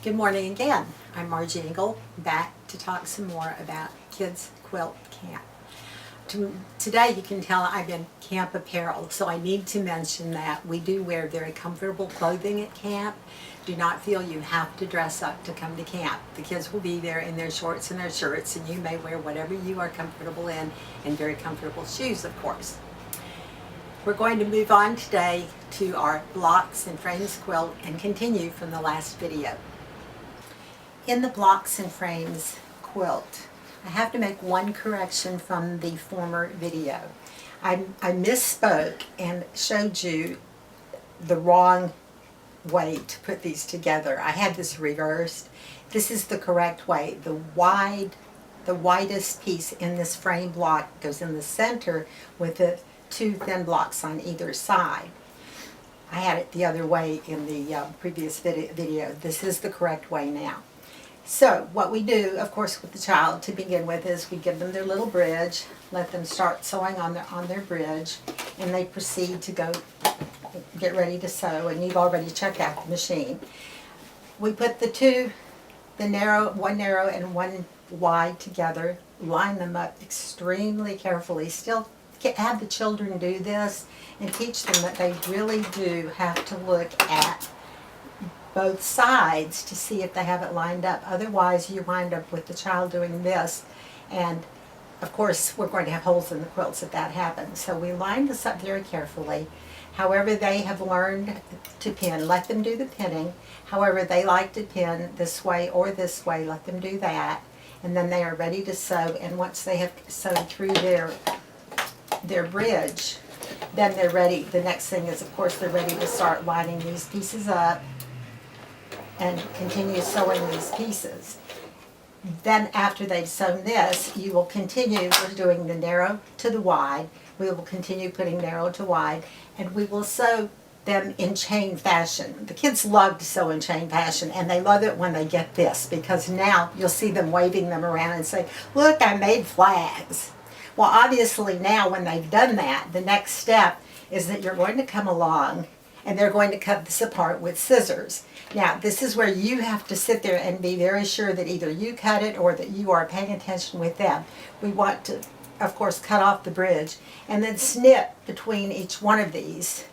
Good morning again. I'm Margie Engel, back to talk some more about Kids Quilt Camp. Today you can tell I'm in camp apparel, so I need to mention that we do wear very comfortable clothing at camp. Do not feel you have to dress up to come to camp. The kids will be there in their shorts and their shirts, and you may wear whatever you are comfortable in, and very comfortable shoes, of course. We're going to move on today to our blocks and frames quilt and continue from the last video. In the blocks and frames quilt, I have to make one correction from the former video. I misspoke and showed you the wrong way to put these together. I had this reversed. This is the correct way. The widest piece in this frame block goes in the center with the two thin blocks on either side. I had it the other way in the previous video. This is the correct way now. So what we do, of course, with the child to begin with is we give them their little bridge, let them start sewing on their bridge, and they proceed to go get ready to sew, and you've already checked out the machine. We put one narrow and one wide together, line them up extremely carefully. Still have the children do this and teach them that they really do have to look at both sides to see if they have it lined up. Otherwise, you wind up with the child doing this, and of course we're going to have holes in the quilts if that happens. So we line this up very carefully. However they have learned to pin, let them do the pinning. However they like to pin this way or this way, let them do that. And then they are ready to sew, and once they have sewed through their bridge, then they're ready. The next thing is, of course, they're ready to start lining these pieces up and continue sewing these pieces. Then after they've sewn this, you will continue with doing the narrow to the wide. We will continue putting narrow to wide, and we will sew them in chain fashion. The kids love to sew in chain fashion, and they love it when they get this, because now you'll see them waving them around and say, "Look, I made flags." Well, obviously now when they've done that, the next step is that you're going to come along and they're going to cut this apart with scissors. Now, this is where you have to sit there and be very sure that either you cut it or that you are paying attention with them. We want to, of course, cut off the bridge and then snip between each one of these,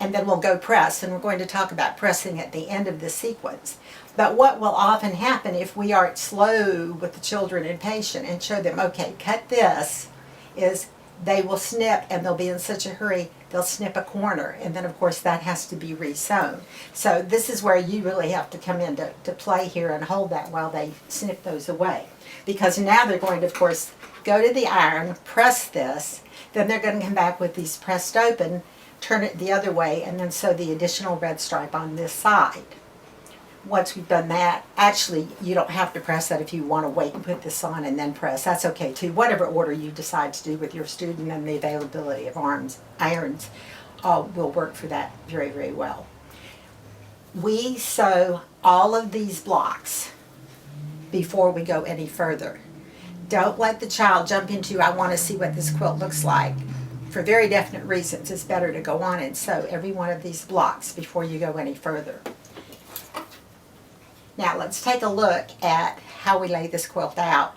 and then we'll go press, and we're going to talk about pressing at the end of the sequence. But what will often happen if we are slow with the children and patient and show them, okay, cut this, is they will snip, and they'll be in such a hurry, they'll snip a corner, and then of course that has to be re-sewn. So this is where you really have to come into play here and hold that while they snip those away. Because now they're going to, of course, go to the iron, press this, then they're going to come back with these pressed open, turn it the other way, and then sew the additional red stripe on this side. Once we've done that, actually you don't have to press that if you want to wait and put this on and then press. That's okay too. Whatever order you decide to do with your student and the availability of irons will work for that very, very well. We sew all of these blocks before we go any further. Don't let the child jump into, I want to see what this quilt looks like. For very definite reasons, it's better to go on and sew every one of these blocks before you go any further. Now let's take a look at how we lay this quilt out.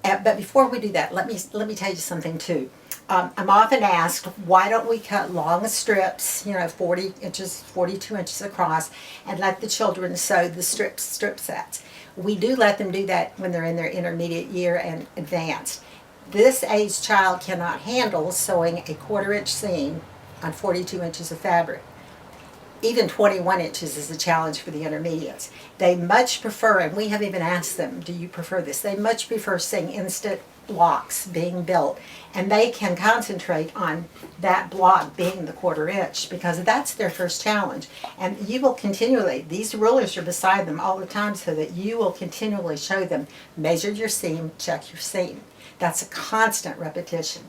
But before we do that, let me tell you something too. I'm often asked, why don't we cut long strips, 40 inches, 42 inches across, and let the children sew the strip sets. We do let them do that when they're in their intermediate year and advanced. This age child cannot handle sewing a 1/4 inch seam on 42 inches of fabric. Even 21 inches is a challenge for the intermediates. They much prefer, and we have even asked them, do you prefer this? They much prefer seeing instant blocks being built, and they can concentrate on that block being the 1/4 inch because that's their first challenge. And you will continually, these rulers are beside them all the time so that you will continually show them, measure your seam, check your seam. That's a constant repetition.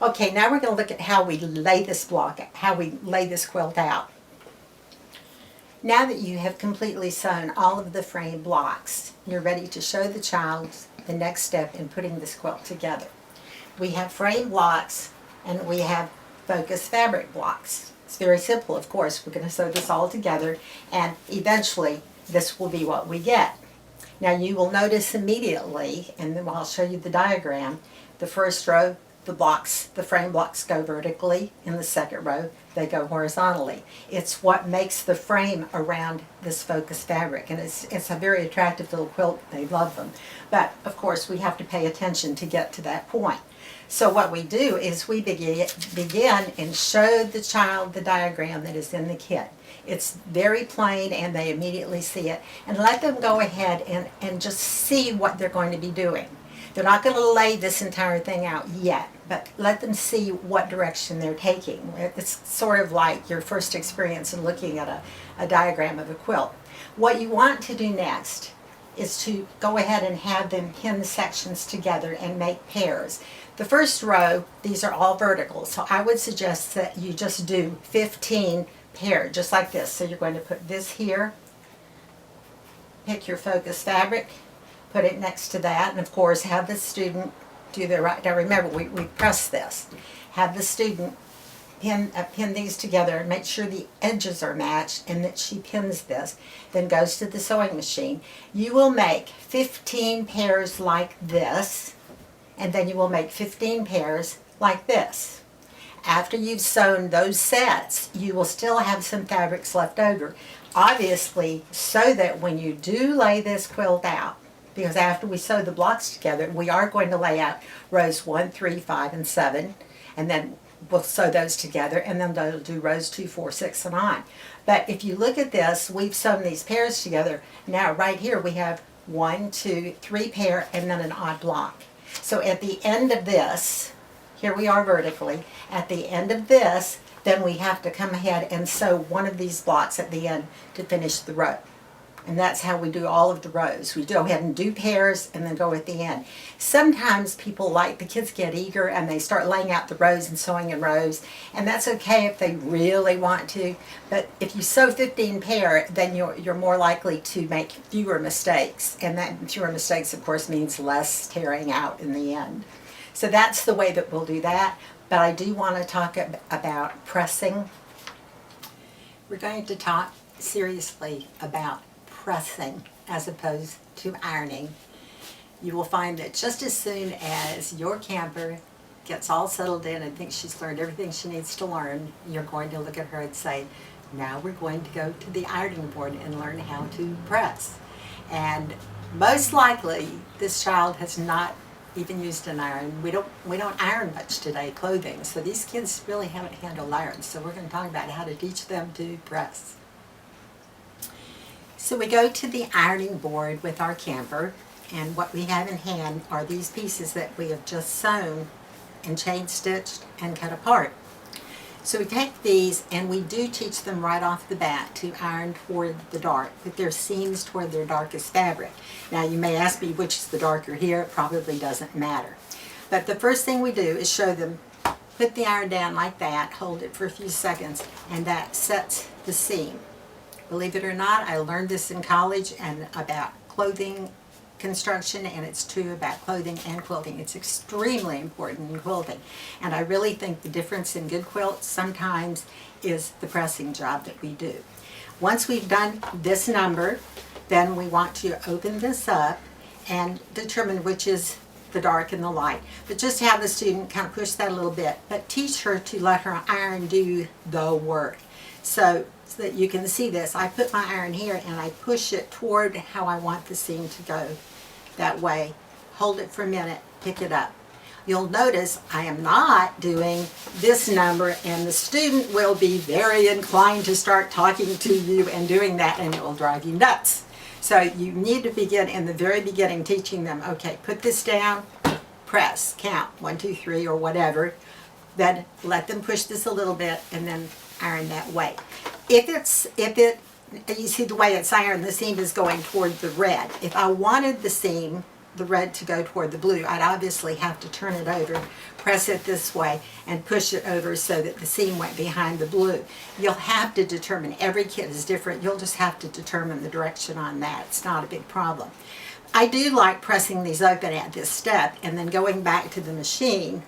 Okay, now we're going to look at how we lay this block, how we lay this quilt out. Now that you have completely sewn all of the frame blocks, you're ready to show the child the next step in putting this quilt together. We have frame blocks and we have focus fabric blocks. It's very simple, of course. We're going to sew this all together, and eventually this will be what we get. Now you will notice immediately, and then I'll show you the diagram, the first row, the frame blocks go vertically. In the second row, they go horizontally. It's what makes the frame around this focus fabric, and it's a very attractive little quilt. They love them. But of course, we have to pay attention to get to that point. So what we do is we begin and show the child the diagram that is in the kit. It's very plain, and they immediately see it. And let them go ahead and just see what they're going to be doing. They're not going to lay this entire thing out yet, but let them see what direction they're taking. It's sort of like your first experience in looking at a diagram of a quilt. What you want to do next is to go ahead and have them pin sections together and make pairs. The first row, these are all vertical, so I would suggest that you just do 15 pairs, just like this. So you're going to put this here, pick your focus fabric, put it next to that, and of course have the student do the right. Now remember, we press this. Have the student pin these together and make sure the edges are matched, and that she pins this, then goes to the sewing machine. You will make 15 pairs like this, and then you will make 15 pairs like this. After you've sewn those sets, you will still have some fabrics left over. Obviously, so that when you do lay this quilt out, because after we sew the blocks together, we are going to lay out rows 1, 3, 5, and 7, and then we'll sew those together, and then they'll do rows 2, 4, 6, and on. But if you look at this, we've sewn these pairs together. Now right here we have 1, 2, 3 pair, and then an odd block. So at the end of this, here we are vertically, at the end of this, then we have to come ahead and sew one of these blocks at the end to finish the row. And that's how we do all of the rows. We go ahead and do pairs and then go at the end. Sometimes people the kids get eager and they start laying out the rows and sewing in rows, and that's okay if they really want to. But if you sew 15 pair, then you're more likely to make fewer mistakes. And that fewer mistakes, of course, means less tearing out in the end. So that's the way that we'll do that. But I do want to talk about pressing. We're going to talk seriously about pressing as opposed to ironing. You will find that just as soon as your camper gets all settled in and thinks she's learned everything she needs to learn, you're going to look at her and say, now we're going to go to the ironing board and learn how to press. And most likely this child has not even used an iron. We don't iron much today, clothing, so these kids really haven't handled irons. So we're going to talk about how to teach them to press. So we go to the ironing board with our camper, and what we have in hand are these pieces that we have just sewn and chain stitched and cut apart. So we take these, and we do teach them right off the bat to iron toward the dark, with their seams toward their darkest fabric. Now you may ask me which is the darker here. It probably doesn't matter. But the first thing we do is show them, put the iron down like that, hold it for a few seconds, and that sets the seam. Believe it or not, I learned this in college and about clothing construction, and it's true about clothing and quilting. It's extremely important in quilting. And I really think the difference in good quilts sometimes is the pressing job that we do. Once we've done this number, then we want to open this up and determine which is the dark and the light. But just have the student kind of push that a little bit, but teach her to let her iron do the work. So that you can see this, I put my iron here and I push it toward how I want the seam to go. That way, hold it for a minute, pick it up. You'll notice I am not doing this number, and the student will be very inclined to start talking to you and doing that, and it will drive you nuts. So you need to begin in the very beginning teaching them, okay, put this down, press, count, 1, 2, 3, or whatever. Then let them push this a little bit and then iron that way. You see the way it's ironed, the seam is going toward the red. If I wanted the seam, the red, to go toward the blue, I'd obviously have to turn it over, press it this way, and push it over so that the seam went behind the blue. You'll have to determine, every kit is different, you'll just have to determine the direction on that. It's not a big problem. I do like pressing these open at this step and then going back to the machine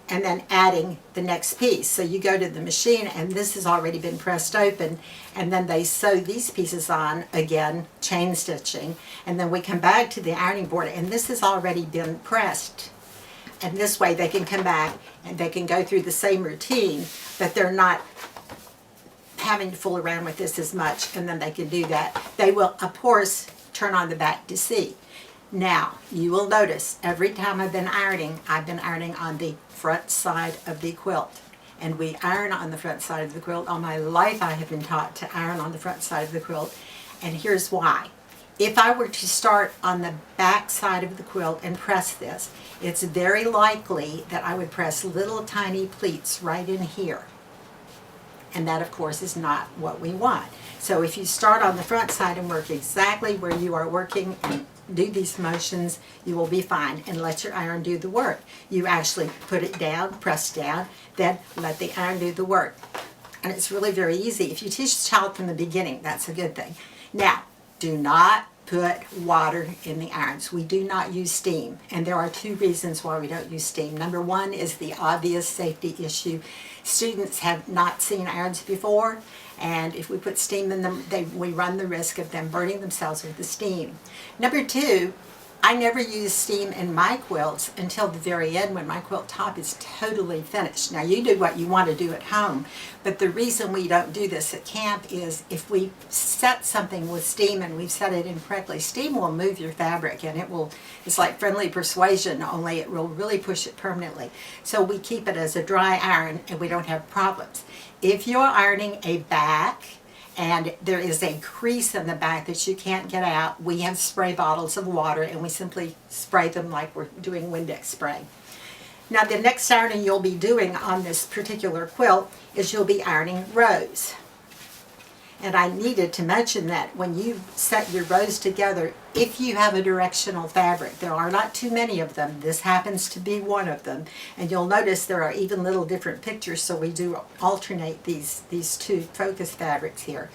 and then adding the next piece. So you go to the machine and this has already been pressed open, and then they sew these pieces on again, chain stitching, and then we come back to the ironing board and this has already been pressed. And this way they can come back and they can go through the same routine, but they're not having to fool around with this as much, and then they can do that. They will, of course, turn on the back to see. Now, you will notice every time I've been ironing on the front side of the quilt. And we iron on the front side of the quilt. All my life I have been taught to iron on the front side of the quilt. And here's why. If I were to start on the back side of the quilt and press this, it's very likely that I would press little tiny pleats right in here. And that, of course, is not what we want. So if you start on the front side and work exactly where you are working and do these motions, you will be fine, and let your iron do the work. You actually put it down, press down, then let the iron do the work. And it's really very easy. If you teach the child from the beginning, that's a good thing. Now, do not put water in the irons. We do not use steam, and there are two reasons why we don't use steam. Number one is the obvious safety issue. Students have not seen irons before, and if we put steam in them, we run the risk of them burning themselves with the steam. Number two, I never use steam in my quilts until the very end when my quilt top is totally finished. Now you do what you want to do at home, but the reason we don't do this at camp is if we set something with steam and we've set it incorrectly, steam will move your fabric, and it's like friendly persuasion, only it will really push it permanently. So we keep it as a dry iron and we don't have problems. If you're ironing a back and there is a crease in the back that you can't get out, we have spray bottles of water and we simply spray them like we're doing Windex spray. Now the next ironing you'll be doing on this particular quilt is you'll be ironing rows. And I needed to mention that when you set your rows together, if you have a directional fabric, there are not too many of them. This happens to be one of them. And you'll notice there are even little different pictures, so we do alternate these two focus fabrics here.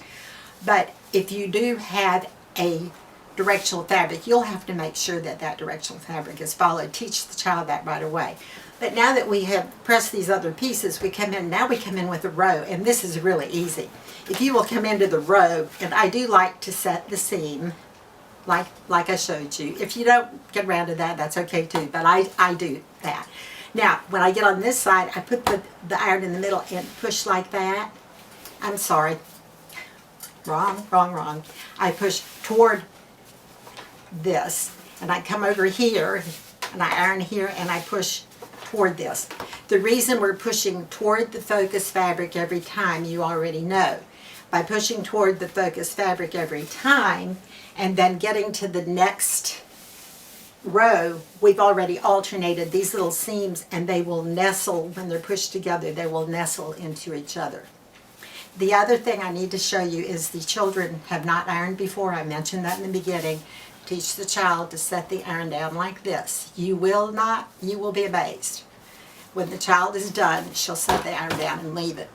But if you do have a directional fabric, you'll have to make sure that that directional fabric is followed. Teach the child that right away. But now that we have pressed these other pieces, we come in with a row, and this is really easy. If you will come into the row, and I do like to set the seam like I showed you. If you don't get around to that, that's okay too, but I do that. Now, when I get on this side, I put the iron in the middle and push like that. I'm sorry. Wrong. I push toward this, and I come over here, and I iron here, and I push toward this. The reason we're pushing toward the focus fabric every time, you already know. By pushing toward the focus fabric every time, and then getting to the next row, we've already alternated these little seams, and they will nestle, when they're pushed together, they will nestle into each other. The other thing I need to show you is the children have not ironed before. I mentioned that in the beginning. Teach the child to set the iron down like this. You will be amazed. When the child is done, she'll set the iron down and leave it.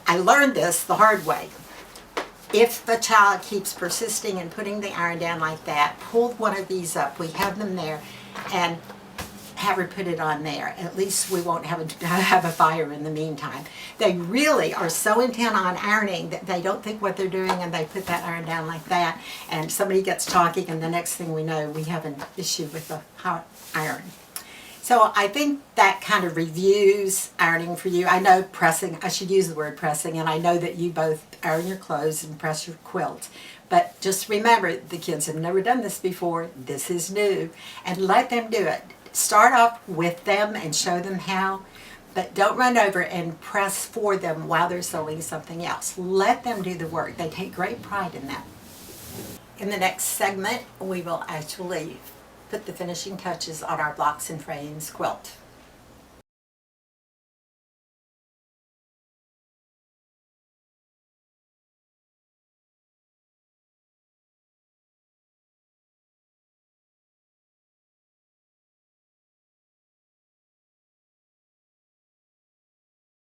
I learned this the hard way. If the child keeps persisting in putting the iron down like that, pull one of these up. We have them there, and have her put it on there. At least we won't have a fire in the meantime. They really are so intent on ironing that they don't think what they're doing, and they put that iron down like that, and somebody gets talking, and the next thing we know, we have an issue with the hot iron. So I think that kind of reviews ironing for you. I know pressing, I should use the word pressing, and I know that you both iron your clothes and press your quilt. But just remember, the kids have never done this before. This is new. And let them do it. Start off with them and show them how, but don't run over and press for them while they're sewing something else. Let them do the work. They take great pride in that. In the next segment, we will actually put the finishing touches on our blocks and frames quilt.